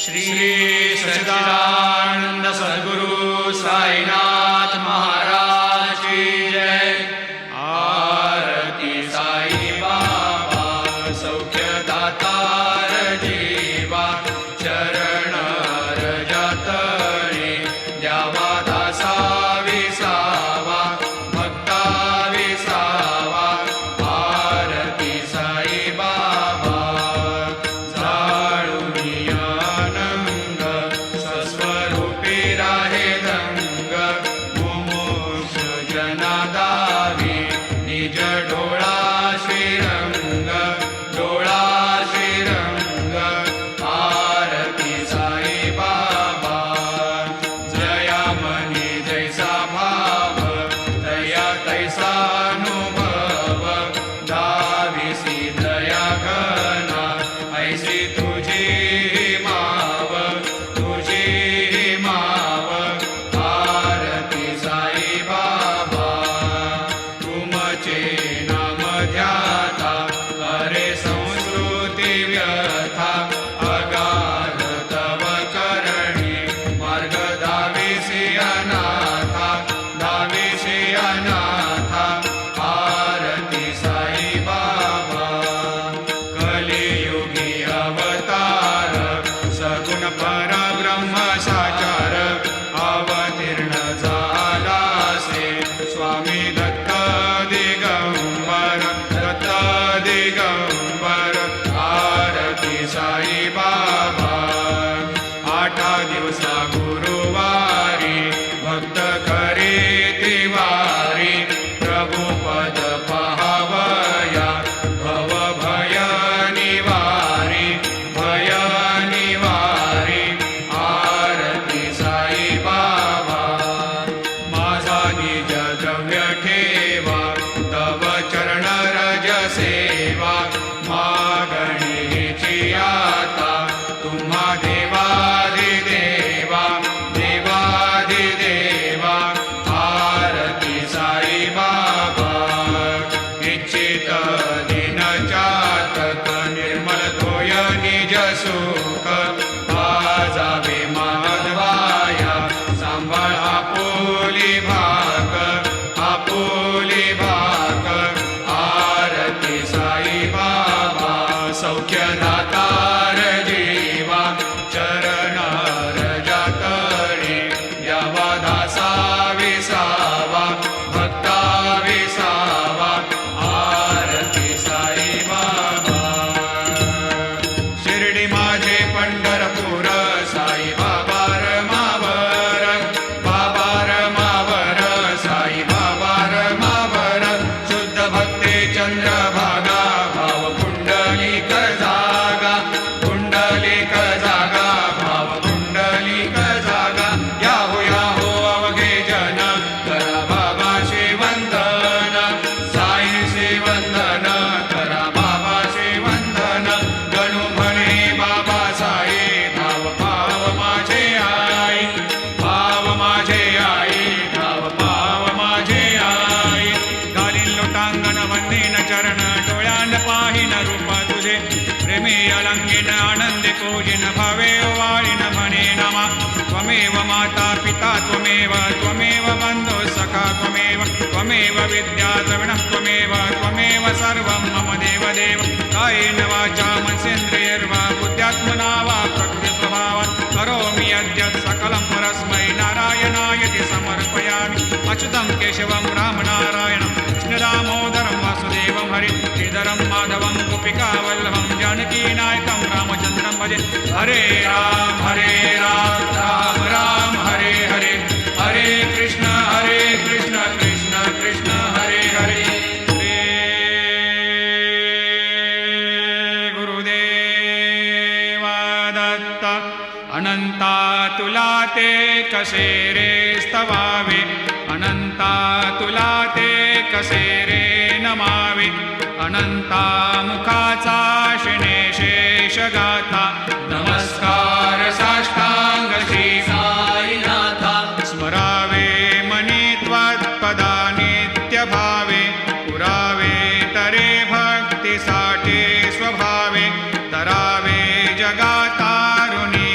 श्री सच्चिदानंद सद्गुरु साईनाथ महाराज की जय। आरती साई बाबा सौख्यदातार जीवा, चरण रजतळी द्यावा दासा विसावा, भक्ता विसावा। आरती साई बाबा स्वस्वरूपी राहे दंग, मुमुक्ष जनादावी निज डोळा श्रीरंग, डोळा श्रीरंग। आरती साई बाबा जया मनी जैसा भाव, दया तैसा अनुभव। दाविसी दया घना ऐसी तुझी माव, तुझी माव। आरती साई बाबा तुमचे नाम ध्याता, अरे संस्कृती व्यथा। अगाध तव करणी मार्ग दाविसी अनाथा, दाविसी अनाथा। आरती साई बाबा कलियुगी अवतार, सगुण परब्रह्म साचार। अवतीर्ण झालासे स्वामी दत्त दिगंबर, दत्त दिगंबर। आरती साई बाबा 8 दिवसा गुरुवारी, भक्त करी तिवारी। प्रभु पद पाहावया भव भय निवारी, भय निवारी। आरती साई बाबा माझा निज द्रव्य ठेवा, तव चरण रज सेवा। मागणीची आता तुम्हा देवाधिदेवा, देवाधिदेवा। आरती साई बाबा इच्छित दिन चातक, निर्मल तोय निज सुख। आजावे माधवाया सांभाळ आपुली भाग, आपुली भाग। आरती साई बाबा सौख्यदातार जीवा, चरण रजतळी द्यावा दासा विसावा, भक्ता विसावा। आरती साई बाबा शिर्डी माझे पंढरपूर, साई बाबा रमावर, बाबा रमावर। साई बाबा रमावर शुद्ध भक्ती चंद्रभागा, भाव पुंडलिक जागा, पुंडलिक जागा। भाव पुंडलिक जागा याहो अवघे जन, करा बाबाशी वंदन, साईशी वंदन। करा बाबाशी वंदन, गणू म्हणे बाबा साई। भाव पाव माझे आई, भाव माझे आई, भाव पाव माझे आई। घालीन लोटांगण वंदीन चरण, डोळ्यान पाहिन रूप तुझे। प्रेमी अलंगिन आनंदी पूजिन, भावे वाळीन म्हणे नमा। त्वमेव माता पिता त्वमेव, त्वमेव बंधु सखा त्वमेव। त्वमेव विद्या द्रविणं त्वमेव, त्वमेव सर्वं मम देवदेव। कायेन वाचा मनसेन्द्रियैर्वा बुद्ध्यात्मना वा प्रकृतिस्वभावात् करोमि यद्यत् सकलं परस्मै नारायणायति समर्पयामि। अच्युतं केशवं रामनारायणं कृष्णदामोदरं वासुदेवं हरि श्रीधरं माधवं गोपिकावल्लभं जानकीनायकं रामचन्द्रं भजे। हरे राम राम राम हरे हरे, हरे कृष्ण कृष्ण कृष्ण हरे हरे। श्री गुरुदेव दत्त अनंता तुला ते कसे रे स्तवावे, अनंता तुला ते कसे रे नमावे। अनंता मुखाचा शिणे शेष गाथा, नमस्कार साष्टांग श्री साईनाथा। स्मरावे मनी त्वत्पदा नित्य भावे, पुरावे तरे भक्तीसाठी स्वभावे। तरावे जगातारुणी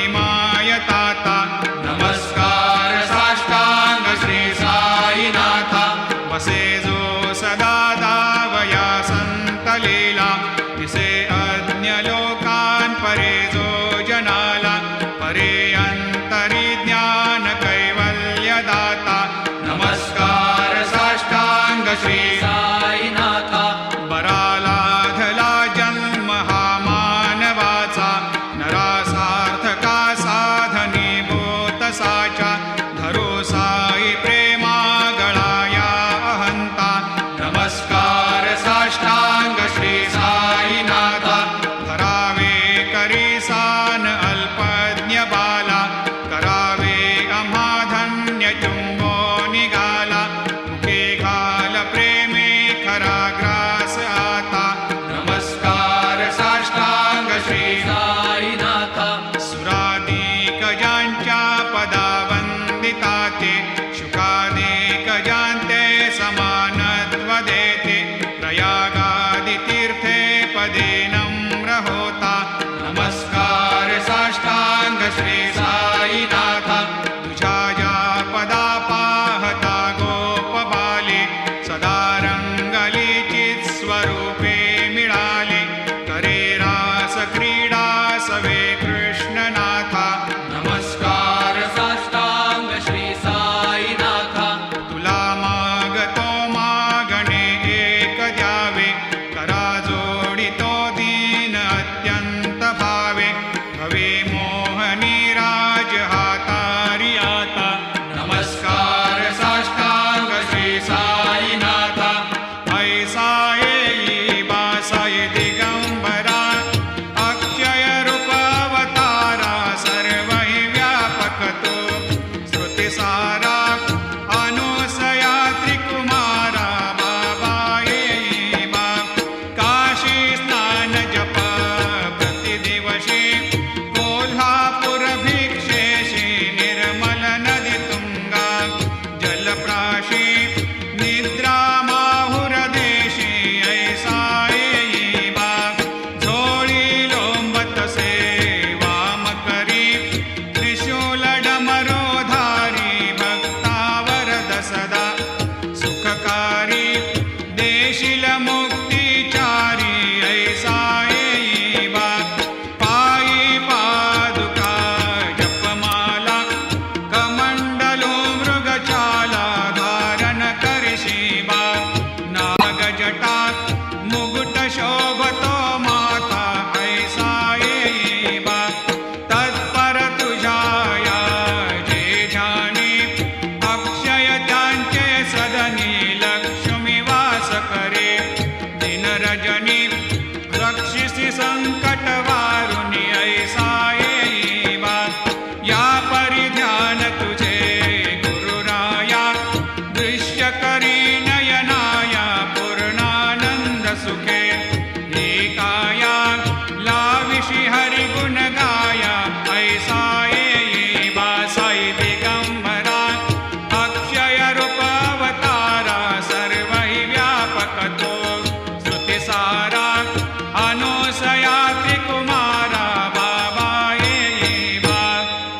संकटवारुणी ऐसा येईवा या परिध्यान तुझे गुरुराया दृश्य करी नयनाया पूर्णानंद सुखे एकाया लाविषि हरिगुण गाया ऐसा येईवा साई दिगंबरा अक्षय रूप अवतारा सर्व हि व्यापक तो स्तुतिसारा अनुसया त्रिकुमारा बाबा येईवा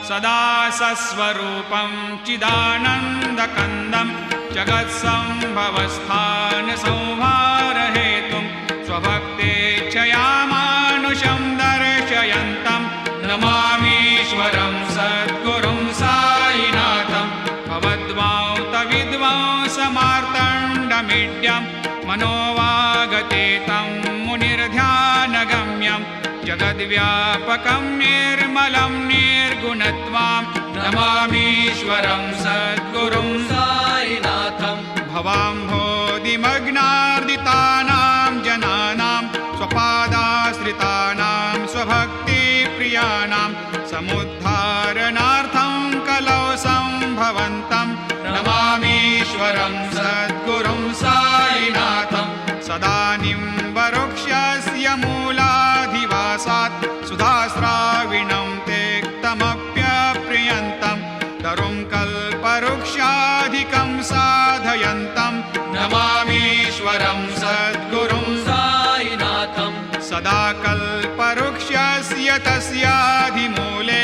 सदा सस्वरूपं चिदानन्दकन्दं जगत्सम्भवस्थान संहारहेतुं स्वभक्तेच्छया मानुषं दर्शयन्तं नमामीश्वरं सद्गुरुं साईनाथं भवद्वांतविद्वांसमार्तण्डमीड्यं मनोवागतीतं मुनिर्ध्यानगम्यं जगद्व्यापकं निर्मलं निर्गुणत्वां नमामीश्वरं सद्गुरुं साईनाथं भवाम्भोधिमग्नार्दितानां जनानां स्वपादाश्रितानां स्वभक्तिप्रियाणां समुद्धारणार्थं कलौ सम्भवन्तं नमामीश्वरं सद्गुरुं साईनाथं सदा निम्बवृक्षस्य मूलाधिवासात् सुधास्राविणं तेक्तमप्यप्रियन्तं तरुं कल्पवृक्षाधिकं साधयन्तं नमामीश्वरं सद्गुरुं साईनाथं सदा कल्पवृक्षस्य तस्याधिमूले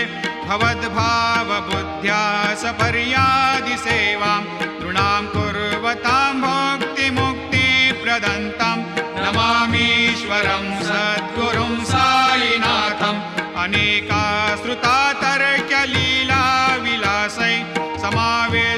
भवद्भावबुद्ध्या सपर्यादिसेवां नृणां कुर्वतां भोक्तिमुक्तिप्रदन्तं नमामीश्वरं सद्गुरुं साईनाथम् अनेकाश्रुता तर्क्यलीलाविलासै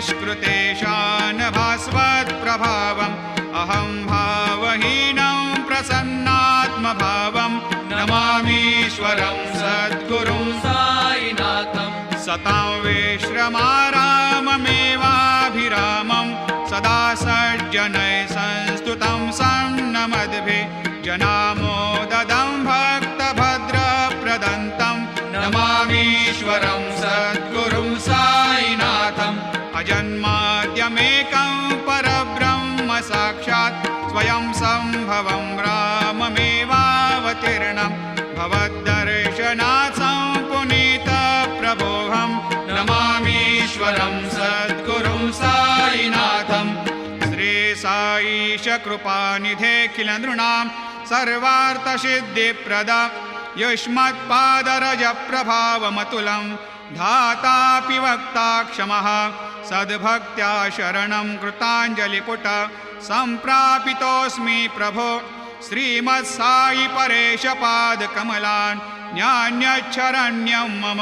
समावेशकृतेशान भास्वत्प्रभावम् अहं भावहीनं प्रसन्नात्मभावं नमामीश्वरं सद्गुरुं साईनाथं सतां विश्रमाराममेवाभिरामं सदा सज्जनैः संस्तुतं सन्नमद्भिः जनामोददं भक्तभद्रप्रदन्तं नमामीश्वरं सद्गुरुं साईनाथम् अजन्माद्यमेकं परब्रह्म साक्षात् स्वयं सम्भवं राममेवावतीर्णं भवद्दर्शनात् सम्पुनीतप्रभोऽहं नमामीश्वरं सद्गुरुं साईनाथम् श्रीसाईश कृपानिधेऽखिलनृणां सर्वार्थसिद्धिप्रदा युष्मत्पादरजप्रभावमतुलं धातापि वक्ता क्षमः सद्भक्त्या शरणं कृताञ्जलिपुट सम्प्रापितोऽस्मि प्रभो श्रीमत्साई परेशपादकमलान् न्यान्यच्छरण्यं मम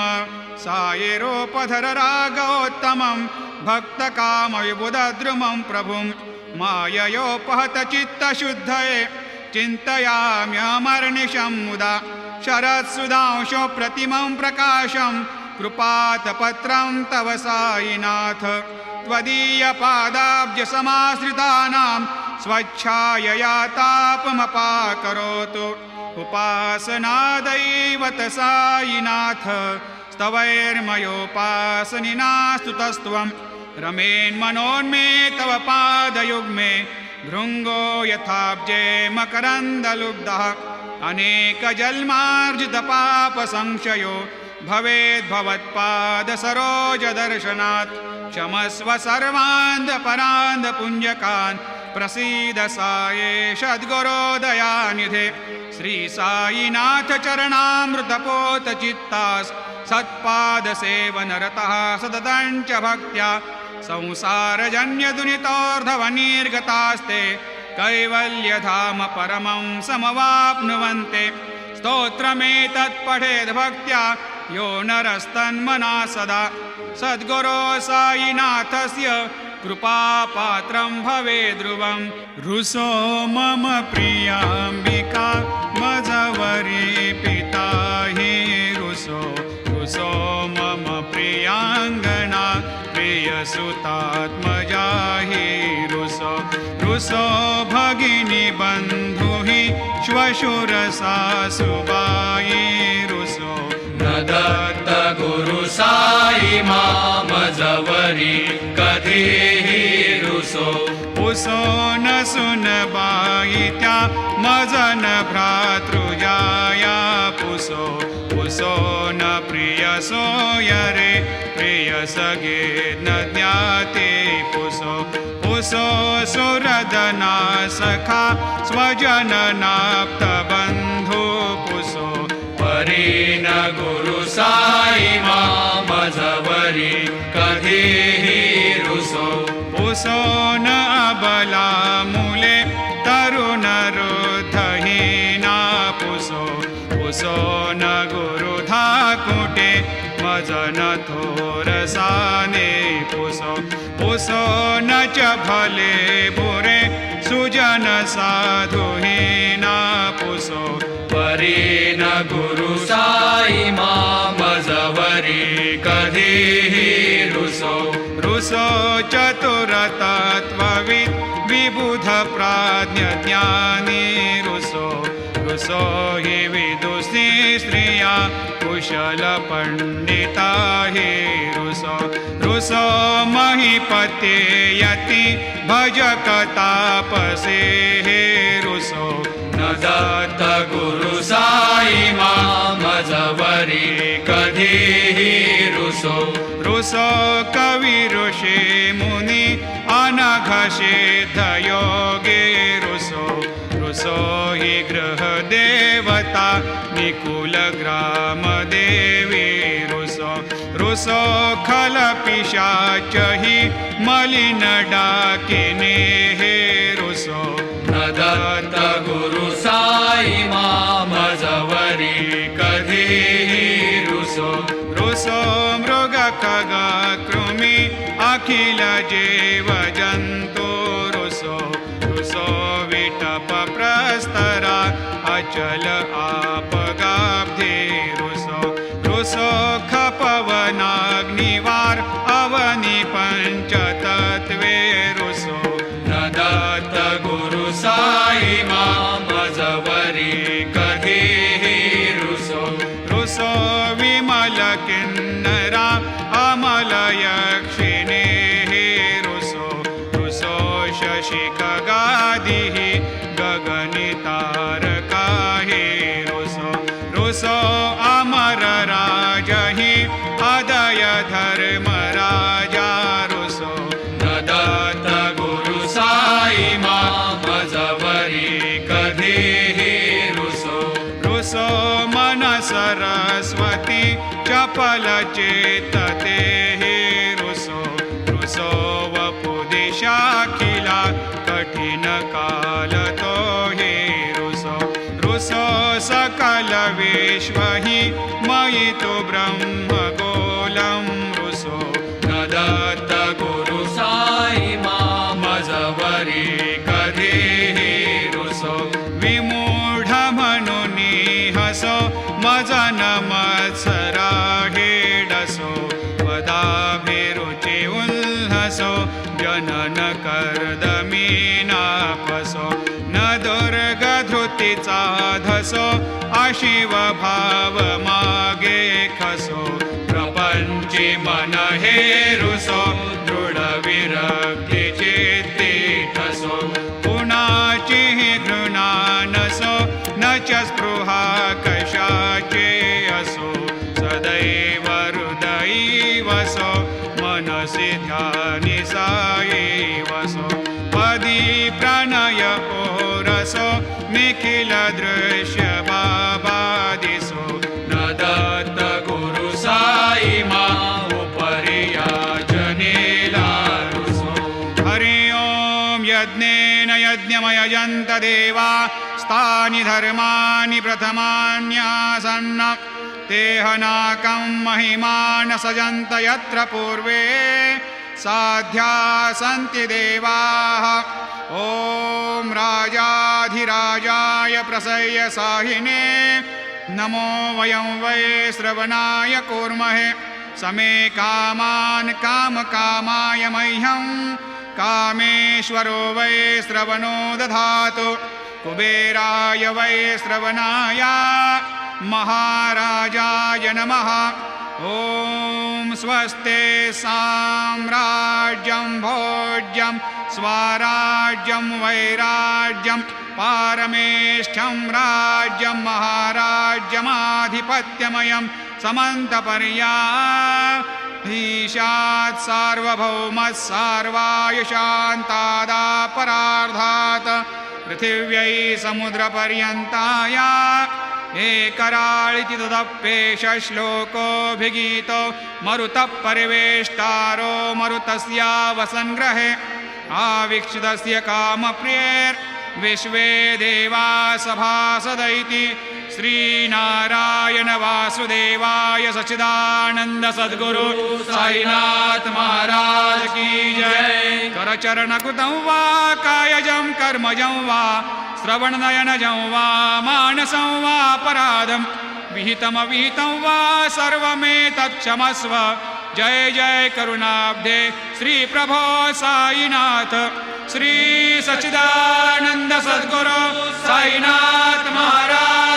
सायिरूपधर रागोत्तमं भक्तकामविबुधद्रुमं प्रभुं माययोपहतचित्तशुद्धये चिन्तयाम्यमर्निशं मुदा शरत्सुधांशो प्रतिमं प्रकाशं कृपातपत्रं तव साईनाथ त्वदीयपादाब्जसमाश्रितानां स्वच्छायया तापमपाकरोतु उपासनादैवत साईनाथ स्तवैर्मयोपासनिना स्तुतस्त्वं रमेन्मनोन्मे तव पादयुग्मे भृङ्गो यथाब्जे मकरन्दलुब्धः अनेकजन्मार्जितपापसंशयो भवेद्भवत्पादसरोजदर्शनात् क्षमस्व सर्वान्धपरान्धपुञ्जकान् प्रसीद सायेश सद्गुरोदयानिधे श्रीसाईनाथ चरणामृतपोतचित्तास् सत्पादसेवनरतः सततं च भक्त्या संसारजन्यदुरितोर्धवनिर्गतास्ते कैवल्यधाम परमं समवाप्नुवन्ते स्तोत्रमेतत्पठेद् भक्त्या यो नरस्तन्मना सदा सद्गुरो साईनाथस्य कृपापात्रं भवेद्ध्रुवं रुसो मम प्रियाम्बिका मजवरी पिता हि रुसो मम प्रियाङ्गना प्रियसुतात्मजा हि रुसो भगिनी बन्धु हि श्वशुरसासुबाई मामजवरी कधीही रुसो पुसो न सुनबाई त्या मजन भ्रातृजाया पुसो पुसो न प्रिय सोय रे प्रिय सगे न ज्ञाते पुसो पुसो सुरदना सखा स्वजन नाप्त बंधु पुसो परी न गुरु साई मामजवरी कधीही रुसो पुसो न अबला मुले तरुण रुद्धहीना पुसो पुसो न गुरु धाकुटे मजन थोरसाने पुसो पुसो न च भले बुरे सुजन साधुहीना पुसो परी न गुरु साई मामजवरी कधीही रुसो रुसो चतुरतत्त्वविद् विबुध प्राज्ञ ज्ञानी रुसो रुसो हि विदुषी स्त्रिया कुशल पंडिता हि रुसो रुसो महीपते यति भजक तापसे हे रुसो न दत्त गुरु साई मामजवरी कधीही रुसो रुसो कवि ऋषि मुनि अनघषेध योगे रुसो रुसो हि गृह देवता निकुल ग्राम देवी रुसो रुसो खल पिशाच हि मलिन डाकिने हे रुसो न दत्त गुरु साई मामजवरी कधीही रुसो रुसो मृग खग कृमि अखिल जीव जंतु रुसो रुसो विटप प्रस्तरा अचल आपगाब्धे रुसो रुसो खपवनाग्निवार अवनि पंचतत्वे रुसो न दत्त गुरु साई मामजवरी कधीही रुसो रुसो विमल किन्नरा अमल यक्षिणे हे रुसो रुसो शशि खगादिः गगनितारका हे रुसो रुसो अमर राजहि अदय धर्म राजा रुसो न दत्त गुरु साई मामजवरी कधीही रुसो रुसो मन सरस्वती चपल चेतते हे रुसो रुसो वपुदिशाखिला कठिन काल तो हे रुसो रुसो सकल विश्व हि मयि तु ब्रह्म गोलं रुसो न दत्त गुरु साई मामजवरी कधीही रुसो विमूढ मनुनी हसो मजन मत्सरा हेडसो पदाभिरुचि उल्हसो जनन कर्दमीनापसो न दुर्गधृतीचा धसो अशिव भाव मागे खसो प्रपंची मन हे रुसो दृढ विरक्ती चित्ती ठसो पुणाची घृणा नसो न च स्पृहा कशाचे असो सदैव हृदयी वसो मनसि ध्यानि साई वसो पदी प्रणय ओरसो निखिल दृश्य बाबादिसो न दत्त गुरु साई मा उपरि याचनेला रुसो हरि ओम यज्ञेन यज्ञमयजन्त देवा स्थानि धर्माणि प्रथमान्यासन्न तेहनाकं महिमान सजन्त यत्र पूर्वे साध्या सन्ति देवाः ॐ राजाधिराजाय प्रसह्य साहिने नमो वयं वै श्रवणाय कूर्महे समे कामान् कामकामाय मह्यं कामेश्वरो वै श्रवणो दधातु कुबेराय वै श्रवणाय महाराजाय नमः ॐ स्वस्ते साम्राज्यं भोज्यं स्वराज्यं वैराज्यं पारमेष्ठ्यं राज्यं महाराज्यमाधिपत्यमयं समन्तपर्याधीशात् सार्वभौमः सार्वायुषान्तादापरार्धात् पृथिव्यै समुद्रपर्यन्ताया एकराळिति तदप्येष श्लोकोऽभिगीतो मरुतः परिवेष्टारो मरुतस्यावसङ्ग्रहे आवीक्षितस्य कामप्रियैर्विश्वे देवा सभासदैति श्रीनारायण वासुदेवाय सच्चिदानन्द सद्गुरु साईनाथ महाराज की जय। करचरणकृतं वा कायजं कर्मजं वा श्रवणनयनजं वा मानसं वा अपराधं विहितमविहितं वा सर्वमेतत्क्षमस्व। जय जय करुणाब्धे श्री प्रभो साईनाथ श्री सच्चिदानंद सद्गुरु साईनाथ महाराज